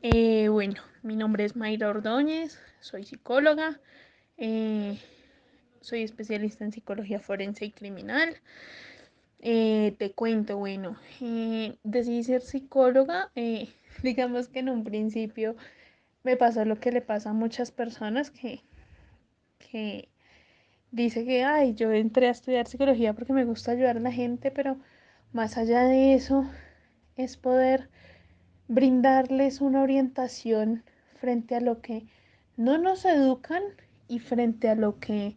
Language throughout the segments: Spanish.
Bueno, mi nombre es Mayra Ordóñez, soy psicóloga, eh, soy especialista en psicología forense y criminal. Te cuento, bueno, decidí ser psicóloga, digamos que en un principio me pasó lo que le pasa a muchas personas que dice que, ay, yo entré a estudiar psicología porque me gusta ayudar a la gente, pero más allá de eso es poder brindarles una orientación frente a lo que no nos educan y frente a lo que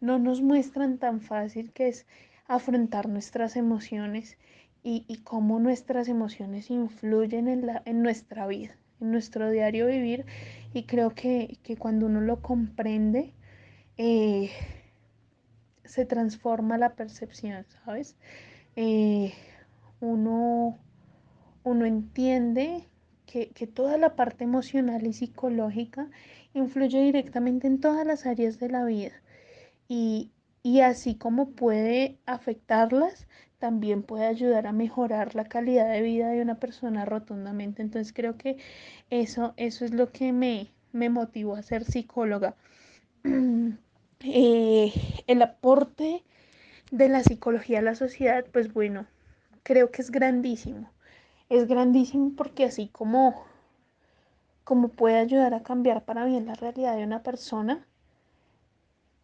no nos muestran tan fácil, que es afrontar nuestras emociones y cómo nuestras emociones influyen en nuestra vida, en nuestro diario vivir. Y creo que cuando uno lo comprende, eh, se transforma la percepción, ¿sabes? Eh, uno uno entiende que toda la parte emocional y psicológica influye directamente en todas las áreas de la vida y, y así como puede afectarlas, también puede ayudar a mejorar la calidad de vida de una persona rotundamente. Entonces creo que eso es lo que me motivó a ser psicóloga. Eh, el aporte de la psicología a la sociedad, pues bueno, creo que es grandísimo porque así como puede ayudar a cambiar para bien la realidad de una persona,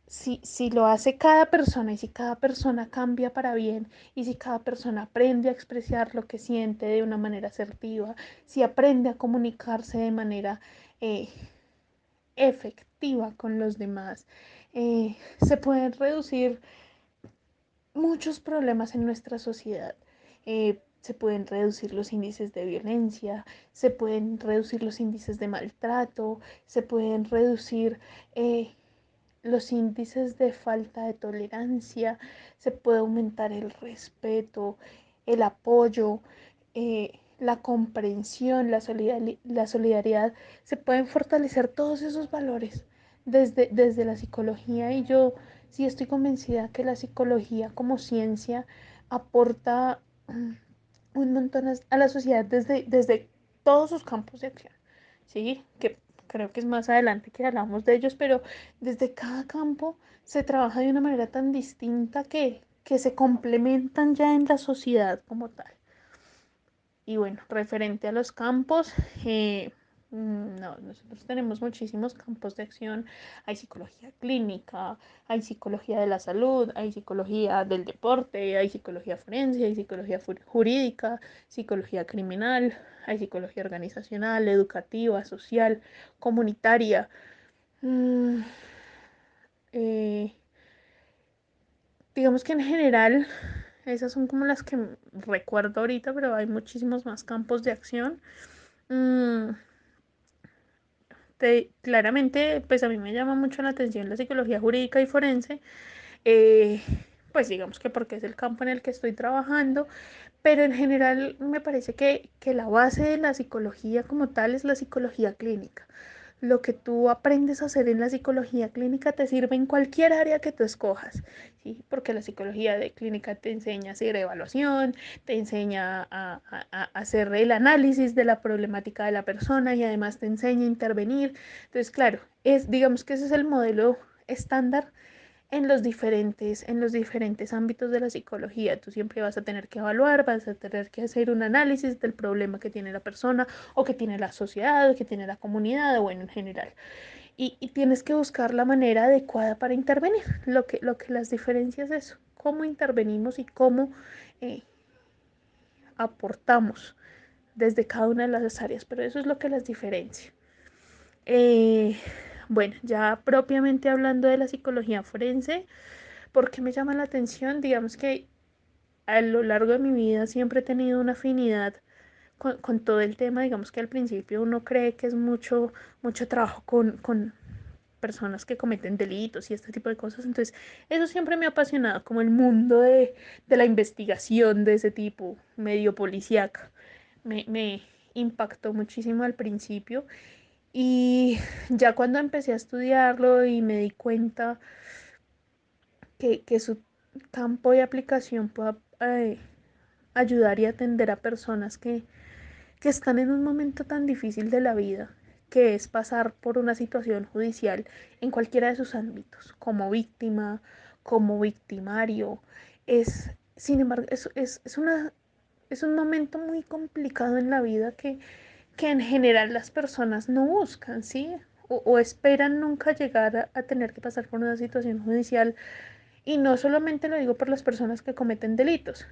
si lo hace cada persona y si cada persona cambia para bien y si cada persona aprende a expresar lo que siente de una manera asertiva, si aprende a comunicarse de manera eh, efectiva con los demás, se pueden reducir muchos problemas en nuestra sociedad. Se pueden reducir los índices de violencia, se pueden reducir los índices de maltrato, se pueden reducir los índices de falta de tolerancia, se puede aumentar el respeto, el apoyo, la comprensión, la solidaridad, se pueden fortalecer todos esos valores desde la psicología. Y yo sí estoy convencida que la psicología como ciencia aporta un montón a la sociedad desde todos sus campos de acción, ¿sí? Que creo que es más adelante que hablamos de ellos, pero desde cada campo se trabaja de una manera tan distinta que se complementan ya en la sociedad como tal. Y bueno, referente a los campos, no, nosotros tenemos muchísimos campos de acción. Hay psicología clínica, hay psicología de la salud, hay psicología del deporte, hay psicología forense, hay psicología jurídica, psicología criminal, hay psicología organizacional, educativa, social, comunitaria. Mm, eh, digamos que en general esas son como las que recuerdo ahorita, pero hay muchísimos más campos de acción. Mm, claramente, pues a mí me llama mucho la atención la psicología jurídica y forense, eh, pues digamos que porque es el campo en el que estoy trabajando, pero en general me parece que la base de la psicología como tal es la psicología clínica. Lo que tú aprendes a hacer en la psicología clínica te sirve en cualquier área que tú escojas, ¿sí? Porque la psicología de clínica te enseña a hacer evaluación, te enseña a hacer el análisis de la problemática de la persona y además te enseña a intervenir. Entonces, claro, digamos que ese es el modelo estándar en los diferentes ámbitos de la psicología. Tú siempre vas a tener que evaluar, vas a tener que hacer un análisis del problema que tiene la persona o que tiene la sociedad o que tiene la comunidad o bueno, en general. Y tienes que buscar la manera adecuada para intervenir. Lo que las diferencias es eso, cómo intervenimos y cómo eh, aportamos desde cada una de las áreas, pero eso es lo que las diferencia. Eh, bueno, ya propiamente hablando de la psicología forense, ¿por qué me llama la atención? Digamos que a lo largo de mi vida siempre he tenido una afinidad con todo el tema. Digamos que al principio uno cree que es mucho trabajo con personas que cometen delitos y este tipo de cosas. Entonces, eso siempre me ha apasionado, como el mundo de la investigación de ese tipo, medio policíaca. Me impactó muchísimo al principio y ya cuando empecé a estudiarlo y me di cuenta que su campo de aplicación pueda ayudar y atender a personas que están en un momento tan difícil de la vida, que es pasar por una situación judicial en cualquiera de sus ámbitos, como víctima, como victimario. Sin embargo, es un momento muy complicado en la vida que en general las personas no buscan, ¿sí? O esperan nunca llegar a tener que pasar por una situación judicial. Y no solamente lo digo por las personas que cometen delitos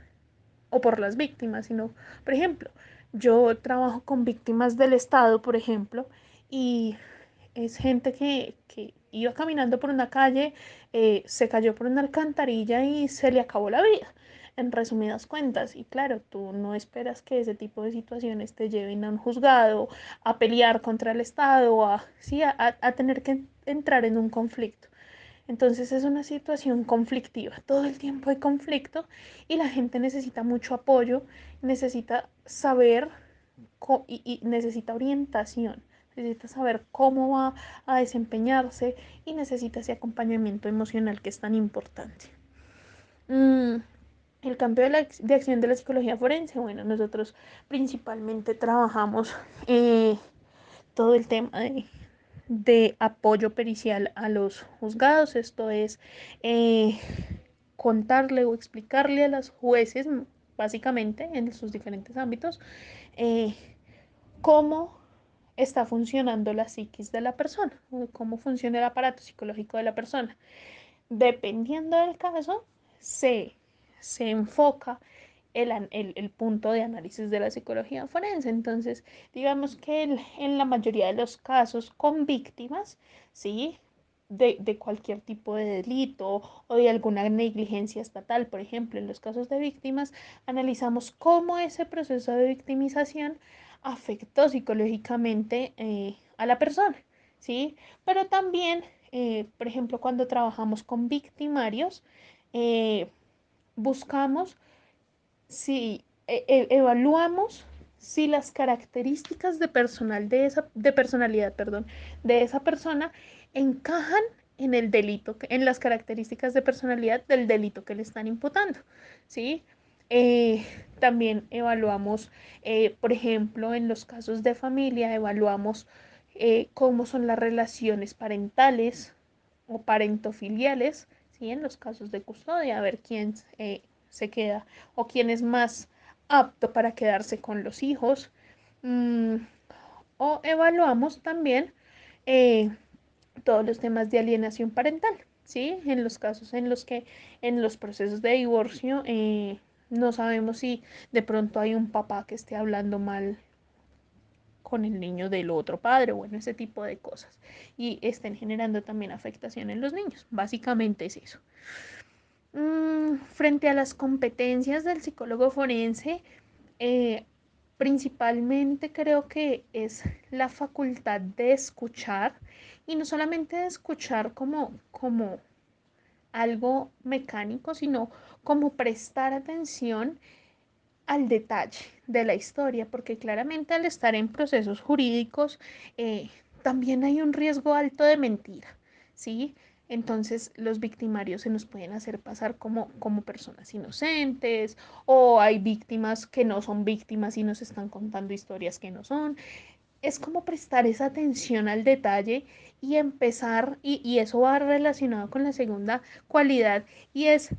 o por las víctimas, sino, por ejemplo, yo trabajo con víctimas del Estado, por ejemplo, y es gente que iba caminando por una calle, se cayó por una alcantarilla y se le acabó la vida, en resumidas cuentas. Y claro, tú no esperas que ese tipo de situaciones te lleven a un juzgado, a pelear contra el Estado, sí, a tener que entrar en un conflicto. Entonces es una situación conflictiva, todo el tiempo hay conflicto y la gente necesita mucho apoyo, necesita saber y necesita orientación, necesita saber cómo va a desempeñarse y necesita ese acompañamiento emocional que es tan importante. Mm, el cambio de acción de la psicología forense, bueno, nosotros principalmente trabajamos todo el tema de apoyo pericial a los juzgados, esto es eh, contarle o explicarle a los jueces, básicamente en sus diferentes ámbitos, eh, cómo está funcionando la psiquis de la persona, cómo funciona el aparato psicológico de la persona. Dependiendo del caso, se enfoca el punto de análisis de la psicología forense. Entonces, digamos que en la mayoría de los casos con víctimas, ¿sí? De cualquier tipo de delito o de alguna negligencia estatal, por ejemplo, en los casos de víctimas, analizamos cómo ese proceso de victimización afectó psicológicamente a la persona, ¿sí? Pero también, por ejemplo, cuando trabajamos con victimarios, eh, buscamos si evaluamos si las características de personalidad, perdón, de esa persona encajan en el delito, en las características de personalidad del delito que le están imputando, ¿sí? Eh, también evaluamos, por ejemplo, en los casos de familia, evaluamos cómo son las relaciones parentales o parentofiliales, ¿sí? En los casos de custodia, a ver quién se queda o quién es más apto para quedarse con los hijos. Mm, o evaluamos también eh, todos los temas de alienación parental, ¿sí? En los casos en los que en los procesos de divorcio no sabemos si de pronto hay un papá que esté hablando mal con el niño del otro padre, bueno, ese tipo de cosas. Y estén generando también afectación en los niños. Básicamente es eso. Frente a las competencias del psicólogo forense, eh, principalmente creo que es la facultad de escuchar y no solamente de escuchar como algo mecánico, sino como prestar atención al detalle de la historia, porque claramente al estar en procesos jurídicos también hay un riesgo alto de mentira, ¿sí? Entonces los victimarios se nos pueden hacer pasar como personas inocentes o hay víctimas que no son víctimas y nos están contando historias que no son. Es como prestar esa atención al detalle y empezar, y eso va relacionado con la segunda cualidad, y es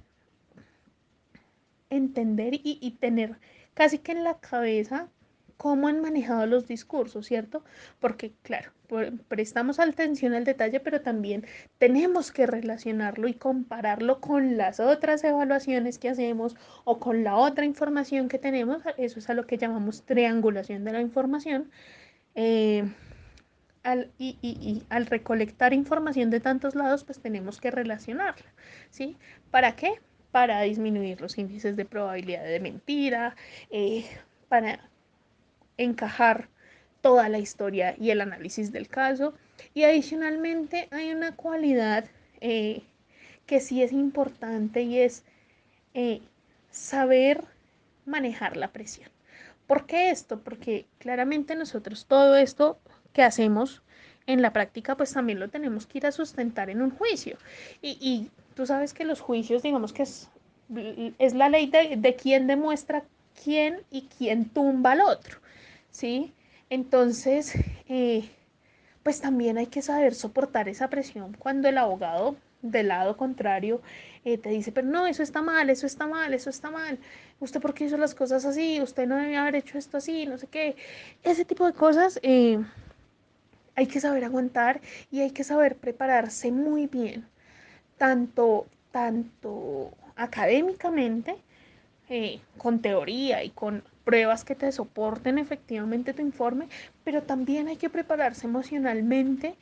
entender y tener casi que en la cabeza cómo han manejado los discursos, ¿cierto? Porque, claro, prestamos atención al detalle, pero también tenemos que relacionarlo y compararlo con las otras evaluaciones que hacemos o con la otra información que tenemos. Eso es a lo que llamamos triangulación de la información. Eh, al recolectar información de tantos lados, pues tenemos que relacionarla, ¿sí? ¿Para qué? Para disminuir los índices de probabilidad de mentira, para encajar toda la historia y el análisis del caso. Y adicionalmente hay una cualidad que sí es importante y es eh, saber manejar la presión. ¿Por qué esto? Porque claramente nosotros todo esto que hacemos en la práctica, pues también lo tenemos que ir a sustentar en un juicio. Y tú sabes que los juicios, digamos que es la ley de quién demuestra quién y quién tumba al otro, ¿sí? Entonces, pues también hay que saber soportar esa presión cuando el abogado del lado contrario te dice, pero no, eso está mal, eso está mal, eso está mal, usted por qué hizo las cosas así, usted no debía haber hecho esto así, no sé qué, ese tipo de cosas hay que saber aguantar y hay que saber prepararse muy bien, tanto académicamente, con teoría y con pruebas que te soporten efectivamente tu informe, pero también hay que prepararse emocionalmente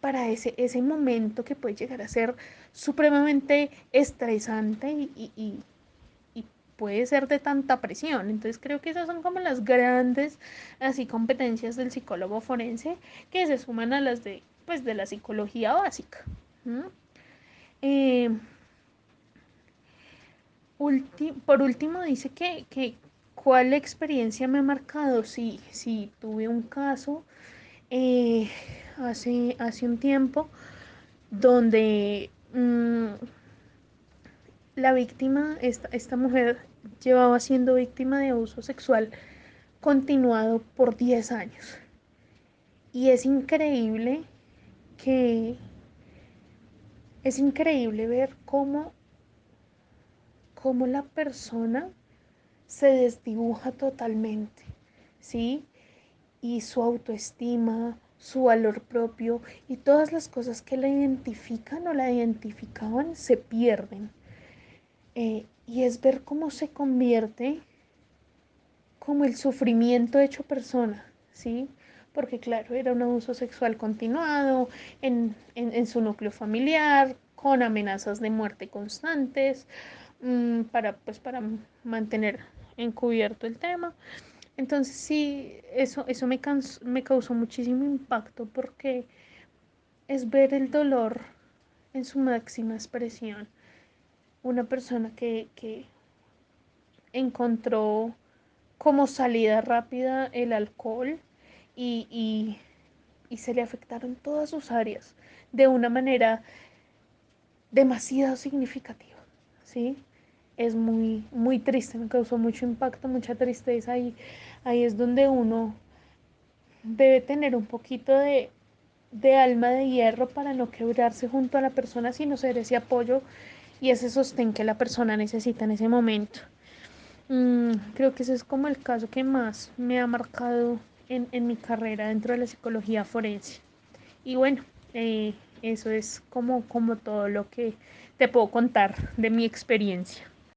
para ese momento que puede llegar a ser supremamente estresante y puede ser de tanta presión. Entonces creo que esas son como las grandes así competencias del psicólogo forense que se suman a las de pues de la psicología básica. ¿Mm? Eh, por último, dice que cuál experiencia me ha marcado. Sí, sí, tuve un caso eh, hace un tiempo donde la víctima, esta mujer, llevaba siendo víctima de abuso sexual continuado por 10 años. Y que es increíble ver cómo la persona se desdibuja totalmente, ¿sí? Y su autoestima, su valor propio y todas las cosas que la identifican o la identificaban se pierden. Y es ver cómo se convierte como el sufrimiento hecho persona, ¿sí? Porque claro, era un abuso sexual continuado en su núcleo familiar, con amenazas de muerte constantes, para mantener encubierto el tema. Entonces sí, eso me causó muchísimo impacto porque es ver el dolor en su máxima expresión. Una persona que encontró como salida rápida el alcohol y, y, y se le afectaron todas sus áreas de una manera demasiado significativa, ¿sí? Es muy, muy triste, me causó mucho impacto, mucha tristeza y ahí es donde uno debe tener un poquito de alma de hierro para no quebrarse junto a la persona, sino ser ese apoyo y ese sostén que la persona necesita en ese momento. Creo que ese es como el caso que más me ha marcado en mi carrera dentro de la psicología forense. Y bueno, eso es como todo lo que te puedo contar de mi experiencia.